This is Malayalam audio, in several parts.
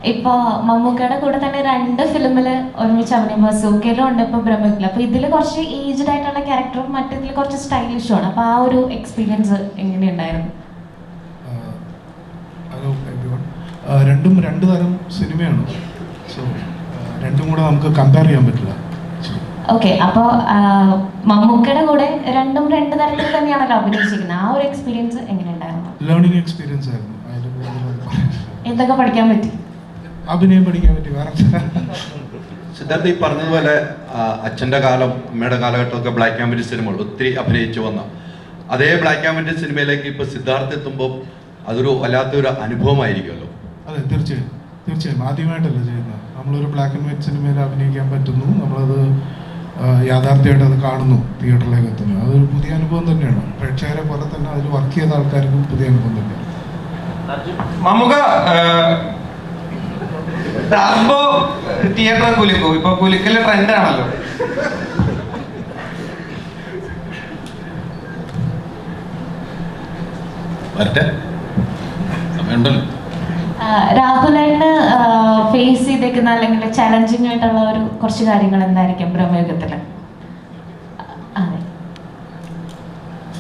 ഇപ്പൊ മമ്മൂക്കയുടെ കൂടെ തന്നെ 2 ഫിലിമില് ഒരുമിച്ച് അഭിനയം, ബസൂക്കയിലും ഉണ്ട്, ഇപ്പൊ ബ്രഹ്മയിലും. അപ്പൊ ഇതിൽ കുറച്ച് ഏജ്ഡ് ആയിട്ടുള്ള ക്യാരക്ടറും മറ്റേതിൽ കുറച്ച് സ്റ്റൈലിഷും ആണ്. അപ്പൊ ആ ഒരു എക്സ്പീരിയൻസ് എങ്ങനെയുണ്ടായിരുന്നു? Hello everyone. രണ്ടും 2 തരം സിനിമയാണ്. സോ രണ്ടും കൂടെ നമുക്ക് കമ്പയർ ചെയ്യാൻ പറ്റില്ല. ഓക്കെ, അപ്പോൾ മമ്മൂക്കയുടെ കൂടെ 2 തരത്തിൽ തന്നെയാണല്ലോ അഭിനയിച്ചിരിക്കുന്നത്. ആ ഒരു എക്സ്പീരിയൻസ് എങ്ങനെയുണ്ടായിരുന്നു? ലേണിംഗ് എക്സ്പീരിയൻസ് ആയിരുന്നു. എന്തൊക്കെ പഠിക്കാൻ പറ്റി? അഭിനയം പഠിക്കാൻ പറ്റി. വേറെ സിദ്ധാർത്ഥ ഈ പറഞ്ഞതുപോലെ അച്ഛൻ്റെ കാലം, അമ്മയുടെ കാലഘട്ടമൊക്കെ ബ്ലാക്ക് ആൻഡ് വൈറ്റ് സിനിമകൾ ഒത്തിരി അഭിനയിച്ചു വന്ന അതേ ബ്ലാക്ക് ആൻഡ് വൈറ്റ് സിനിമയിലേക്ക് ഇപ്പോൾ സിദ്ധാർത്ഥ എത്തുമ്പോൾ അതൊരു വല്ലാത്തൊരു അനുഭവമായിരിക്കുമല്ലോ. അതെ, തീർച്ചയായും ആദ്യമായിട്ടല്ല ചെയ്യുന്നത്. നമ്മളൊരു ബ്ലാക്ക് ആൻഡ് വൈറ്റ് സിനിമയിൽ അഭിനയിക്കാൻ പറ്റുന്നു, നമ്മളത് യാഥാർത്ഥ്യമായിട്ട് അത് കാണുന്നു, തിയേറ്ററിലേക്ക് എത്തുന്നു. അതൊരു പുതിയ അനുഭവം തന്നെയാണ്. പ്രേക്ഷകരെ പോലെ തന്നെ അതിൽ വർക്ക് ചെയ്ത ആൾക്കാർക്കും പുതിയ അനുഭവം തന്നെയാണ്. മമ്മൂക്ക ടർബോ തിയേറ്റർ കുലുക്കും. ഇപ്പൊ കുലുക്കല് ട്രെൻഡാണല്ലോ. രാഹുലിന് ഫേസ് ചെയ്തേക്കുന്ന അല്ലെങ്കിൽ ചലഞ്ചിങ് ആയിട്ടുള്ള ഒരു കുറച്ച് കാര്യങ്ങൾ എന്തായിരിക്കും ബ്രഹ്മയുഗത്തില്?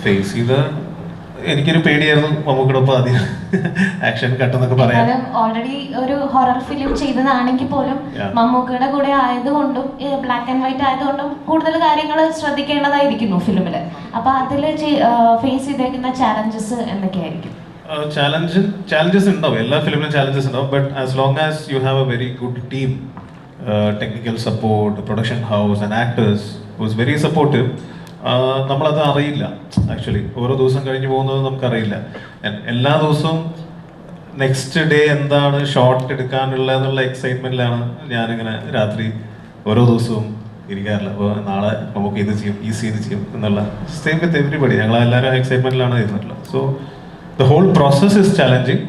ഫേസ് ചെയ്ത എനിക്കൊരു പേടിയായിരുന്നു മമ്മൂക്കടൊപ്പം ആദ്യം ആക്ഷൻ കട്ടെന്നൊക്കെ പറയാം. ഓൾറെഡി ഒരു ഹൊറർ ഫിലിം ചെയ്തതാണെങ്കിൽ പോലും മമ്മൂക്കയുടെ കൂടെ ആയതുകൊണ്ടും ബ്ലാക്ക് ആൻഡ് വൈറ്റ് ആയതുകൊണ്ടും കൂടുതൽ കാര്യങ്ങൾ ശ്രദ്ധിക്കേണ്ടതായിരിക്കുന്നു ഫിലിമില്. അപ്പൊ അതിൽ ഫേസ് ചെയ്തേക്കുന്ന ചാലഞ്ചസ് എന്തൊക്കെയായിരിക്കും? ചാലഞ്ചസ് ഉണ്ടാവും, എല്ലാ ഫിലിമിലും ചാലഞ്ചസ് ഉണ്ടാവും. But as long as you have A very good team, technical support, production house and actors was very supportive. നമ്മളത് അറിയില്ല ആക്ച്വലി. ഓരോ ദിവസം കഴിഞ്ഞ് പോകുന്നത് നമുക്കറിയില്ല. എല്ലാ ദിവസവും നെക്സ്റ്റ് ഡേ എന്താണ് ഷോട്ട് എടുക്കാനുള്ള എന്നുള്ള എക്സൈറ്റ്മെന്റിലാണ് ഞാനിങ്ങനെ രാത്രി ഓരോ ദിവസവും ഇരിക്കാറില്ല. അപ്പോൾ നാളെ നമുക്ക് ഇത് ചെയ്യും, ഈ സീൻ ചെയ്യും എന്നുള്ള സെയിം വിത്ത് എവരിബഡി. ഞങ്ങളെല്ലാവരും എക്സൈറ്റ്മെന്റിലാണ് ഇരുന്നിട്ടുള്ളത്. So the whole process is challenging.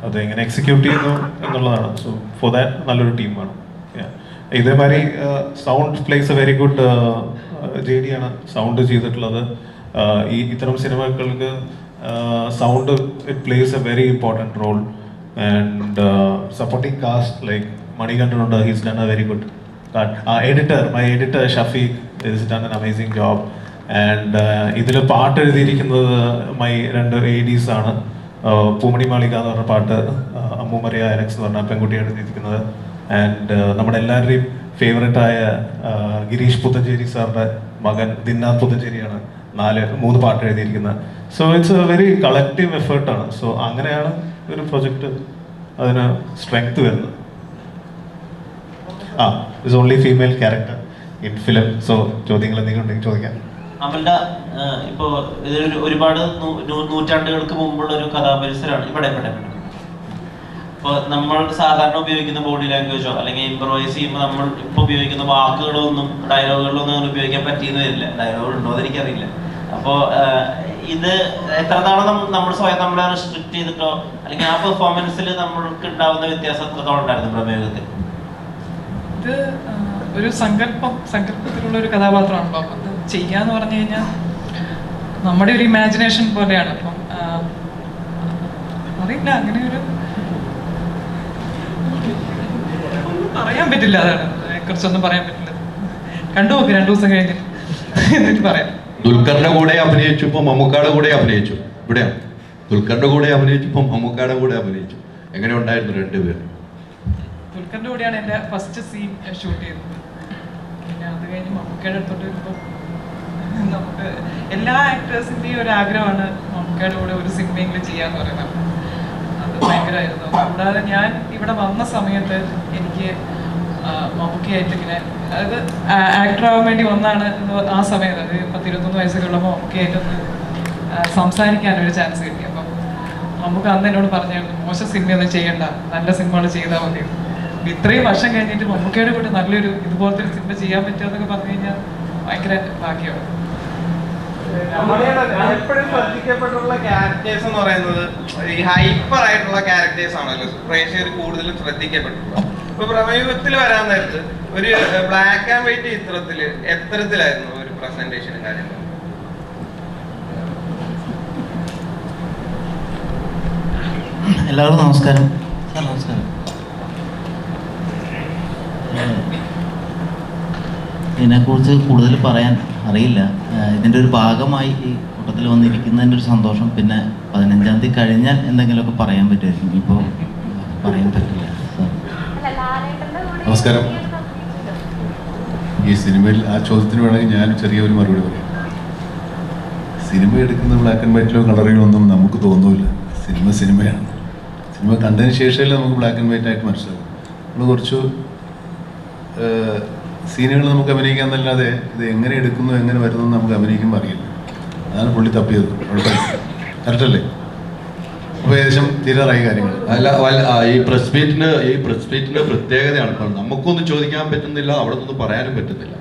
അത് എങ്ങനെ എക്സിക്യൂട്ട് ചെയ്യുന്നു എന്നുള്ളതാണ്. സോ ഫോർ ദാറ്റ് നല്ലൊരു ടീമാണ്. ഇതേമാതിരി sound plays a very good. JD ആണ് സൗണ്ട് ചെയ്തിട്ടുള്ളത്. ഈ ഇത്തരം സിനിമകൾക്ക് sound it plays a very important role. And supporting cast like മണികണ്ഠനുണ്ട്, he's done a very good. My editor Shafeeq is done an amazing job. And ഇതിൽ പാട്ട് എഴുതിയിരിക്കുന്നത് മൈ 2 ADs ആണ്. പൂമണി മാളിക എന്ന് പറഞ്ഞ പാട്ട് അമ്മൂമറിയ അലക്സ് എന്ന് പറഞ്ഞ പെൺകുട്ടിയാണ് എഴുതിയിരിക്കുന്നത്. ആൻഡ് നമ്മുടെ എല്ലാവരുടെയും ഫേവറേറ്റ് ആയ ഗിരീഷ് പുത്തഞ്ചേരി സാറിൻ്റെ മകൻ ദിന്നാർ പുത്തഞ്ചേരിയാണ് 3 പാട്ട് എഴുതിയിരിക്കുന്നത്. So it's a very collective എഫേർട്ടാണ്. സോ അങ്ങനെയാണ് ഒരു പ്രൊജക്റ്റ് അതിന് സ്ട്രെങ്ത് വരുന്നത്. It's only female character in film. So ചോദ്യങ്ങൾ എന്തെങ്കിലും ഉണ്ടെങ്കിൽ ചോദിക്കാം. അമൽഡ, ഇപ്പോ ഇതൊരു ഒരുപാട് നൂറ്റാണ്ടുകൾക്ക് മുമ്പുള്ള ഒരു കഥാപരിസരമാണ് ഇവിടെ. ഇപ്പോൾ നമ്മൾ സാധാരണ ഉപയോഗിക്കുന്ന ബോഡി ലാംഗ്വേജോ അല്ലെങ്കിൽ ഇംപ്രവൈസ് ചെയ്യുമ്പോൾ നമ്മൾ ഇപ്പോൾ ഉപയോഗിക്കുന്ന വാക്കുകളോ ഒന്നും ഡയലോഗുകളോ ഒന്നും അങ്ങനെ ഉപയോഗിക്കാൻ പറ്റിയെന്ന് വരില്ല. ഡയലോഗ് ഉണ്ടോ എന്ന് എനിക്കറിയില്ല. അപ്പോൾ ഇത് എത്രത്തോളം നമ്മൾ സ്വയം നമ്മളെ റെസ്ട്രിക്ട് ചെയ്തിട്ടോ അല്ലെങ്കിൽ ആ പെർഫോമൻസിൽ നമ്മൾക്ക് ഉണ്ടാവുന്ന വ്യത്യാസം എത്രത്തോളം ഉണ്ടായിരുന്നു പ്രമേയത്തിൽ? ഇത് ഒരു സങ്കല്പത്തിലുള്ള ഒരു കഥാപാത്രമാണല്ലോ. അപ്പം അത് ചെയ്യാന്ന് പറഞ്ഞു കഴിഞ്ഞാൽ നമ്മുടെ ഒരു ഇമാജിനേഷൻ പോലെയാണ്. അപ്പം അറിയില്ല, അങ്ങനെ ഒരു പറയാൻ പറ്റില്ല. അതാണ് അതിനെക്കുറിച്ചൊന്നും പറയാൻ പറ്റില്ല. കണ്ടു നോക്ക് 2 ദിവസം കഴിഞ്ഞ് എന്നിട്ട് പറയാം. ദുൽഖറിന്റെ കൂടെ അഭിനയിച്ചു, ഇപ്പൊ മമ്മൂക്കയുടെ കൂടെ അഭിനയിച്ചു. ഇവിടെയാണ് ദുൽഖറിന്റെ കൂടെ അഭിനയിച്ചു, ഇപ്പൊ മമ്മൂക്കയുടെ കൂടെ അഭിനയിച്ചു. എങ്ങനെ ഉണ്ടായിരുന്നു 2 പേരും? ദുൽഖറിന്റെ കൂടെയാണ് എൻ്റെ ഫസ്റ്റ് സീൻ ഷൂട്ട് ചെയ്തത്. പിന്നെ അത് കഴിഞ്ഞ് മമ്മൂക്കയുടെ അടുത്തോട്ട് വരുമ്പോൾ നമുക്ക് എല്ലാ ആക്ടേഴ്സിൻ്റെയും ഒരു ആഗ്രഹമാണ് മമ്മൂക്കയുടെ കൂടെ ഒരു സിനിമയെങ്കിലും ചെയ്യാന്ന് പറയുന്നത്. അത് ഭയങ്കരമായിരുന്നു. കൂടാതെ ഞാൻ ഇവിടെ വന്ന സമയത്ത് എനിക്ക് മമ്മൂക്കയായിട്ട് ഇങ്ങനെ, അതായത് ആക്ടറാവാൻ വേണ്ടി വന്നാണ് ആ സമയത്ത്, അത് 10-21 വയസ്സൊക്കെ ഉള്ളപ്പോൾ മമ്മൂക്കയായിട്ടൊന്ന് സംസാരിക്കാനൊരു ചാൻസ് കിട്ടി. അപ്പം മമ്മൂക്ക അന്ന് എന്നോട് പറഞ്ഞായിരുന്നു, മോശം സിനിമയൊന്നും ചെയ്യണ്ട, നല്ല സിനിമകൾ ചെയ്താൽ മതി. ഇത്രയും വർഷം കഴിഞ്ഞിട്ട് മമ്മൂക്കയുടെ കൂടെ നല്ലൊരു ഇതുപോലത്തെ ഒരു സിനിമ ചെയ്യാൻ പറ്റുമെന്നൊക്കെ പറഞ്ഞു കഴിഞ്ഞാൽ ഭയങ്കര ഭാഗ്യമാണ്. എപ്പോഴും ശ്രദ്ധിക്കപ്പെട്ടുള്ള ക്യാരക്ടേഴ്സ് എന്ന് പറയുന്നത് ഈ ഹൈപ്പർ ആയിട്ടുള്ള ക്യാരക്ടേഴ്സ് ആണല്ലോ പ്രേക്ഷകർ കൂടുതലും ശ്രദ്ധിക്കപ്പെട്ടുള്ളത്. ഇപ്പൊ പ്രമേയത്തിൽ വരാൻ നേരത്ത് ഒരു ബ്ലാക്ക് ആൻഡ് വൈറ്റ് ചിത്രത്തില് എത്തരത്തിലായിരുന്നു ഒരു പ്രസന്റേഷനും കാര്യങ്ങളും? എല്ലാവർക്കും നമസ്കാരം. നമസ്കാരം. ഇതിനെക്കുറിച്ച് കൂടുതൽ പറയാൻ അറിയില്ല. ഇതിൻ്റെ ഒരു ഭാഗമായി ഈ കൂട്ടത്തിൽ വന്നിരിക്കുന്നതിൻ്റെ ഒരു സന്തോഷം. പിന്നെ 15-ാം തീയതി കഴിഞ്ഞാൽ എന്തെങ്കിലുമൊക്കെ പറയാൻ പറ്റുമായിരിക്കും. ഇപ്പോൾ പറയാൻ പറ്റില്ല. നമസ്കാരം. ഈ സിനിമയിൽ ആ ചോദ്യത്തിന് വേണമെങ്കിൽ ഞാൻ ചെറിയൊരു മറുപടി പറയാം. സിനിമ എടുക്കുന്ന ബ്ലാക്ക് ആൻഡ് വൈറ്റിലോ കളറിലോ ഒന്നും നമുക്ക് തോന്നില്ല. സിനിമയാണ്. സിനിമ കണ്ടതിന് ശേഷമല്ലേ നമുക്ക് ബ്ലാക്ക് ആൻഡ് വൈറ്റ് ആയിട്ട് മനസ്സിലാവും. നമ്മൾ കുറച്ച് സീനുകൾ നമുക്ക് അഭിനയിക്കാന്നല്ലാതെ ഇത് എങ്ങനെ എടുക്കുന്നു എങ്ങനെ വരുന്നു നമുക്ക് അഭിനയിക്കുമ്പോൾ അറിയില്ല. അതാണ് പുള്ളി തപ്പിയത്. കറക്റ്റല്ലേ? അപ്പോൾ ഏകദേശം തീരാറായി കാര്യങ്ങൾ. ഈ പ്രസ് മീറ്റിന്റെ പ്രത്യേകതയാണ്. ഇപ്പോൾ നമുക്കൊന്നും ചോദിക്കാൻ പറ്റുന്നില്ല, അവിടെ ഒന്നും പറയാനും പറ്റുന്നില്ല.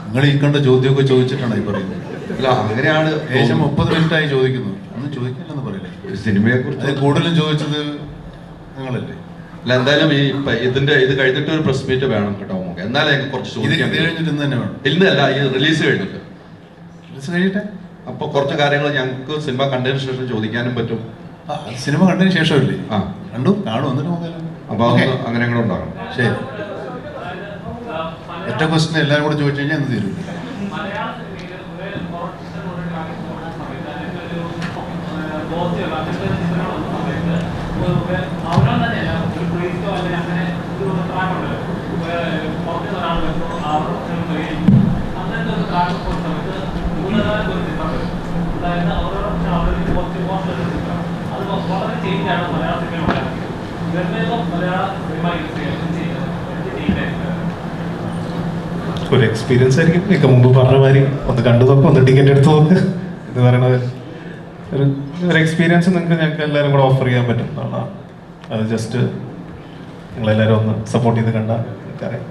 നിങ്ങൾ ഈ കണ്ട ചോദ്യമൊക്കെ ചോദിച്ചിട്ടാണ് ഈ പറയുന്നത്. അല്ല, അങ്ങനെയാണ്. ഏകദേശം 30 മിനിറ്റായി ചോദിക്കുന്നു. ഒന്നും ചോദിക്കില്ലെന്ന് പറയില്ല. സിനിമയെ കുറിച്ച് കൂടുതലും ചോദിച്ചത് നിങ്ങളല്ലേ? അല്ല, എന്തായാലും ഇത് കഴിഞ്ഞിട്ട് ഒരു പ്രസ് മീറ്റ് വേണം കേട്ടോ നമുക്ക്. എന്നാലും ഞങ്ങൾക്ക് കുറച്ച് ചോദിക്കാൻ കഴിഞ്ഞിട്ട് ഇന്ന് തന്നെ വേണം. ഇന്നല്ല, ഈ റിലീസ് കഴിഞ്ഞിട്ട്. റിലീസ് കഴിഞ്ഞിട്ട് അപ്പൊ കുറച്ച് കാര്യങ്ങൾ ഞങ്ങൾക്ക് സിനിമ കണ്ടതിന് ശേഷം ചോദിക്കാനും പറ്റും. സിനിമ കണ്ടതിന് ശേഷമല്ലേ? കാണും എന്നിട്ട് നോക്കാലോ. അപ്പൊ അങ്ങനെ കൂടെ ഉണ്ടാകണം. ശരി. ഒറ്റ ക്വസ്റ്റ്യൻ എല്ലാവരും കൂടെ ചോദിച്ചു കഴിഞ്ഞാൽ എന്ത് തീരും? ഒരു എക്സ്പീരിയൻസ് ആയിരിക്കും. ഇక മുമ്പ് പറഞ്ഞ മാതിരി ഒന്ന് കണ്ടു നോക്കുക, ഒന്ന് ടിക്കറ്റ് എടുത്ത് നോക്കുക. ഇത് പറയണത് ഒരു എക്സ്പീരിയൻസ് ഞങ്ങൾക്ക് എല്ലാവരും കൂടെ ഓഫർ ചെയ്യാൻ പറ്റും. അത് ജസ്റ്റ് നിങ്ങളെല്ലാവരും ഒന്ന് സപ്പോർട്ട് ചെയ്ത് കണ്ടാൽ എനിക്കറിയാം.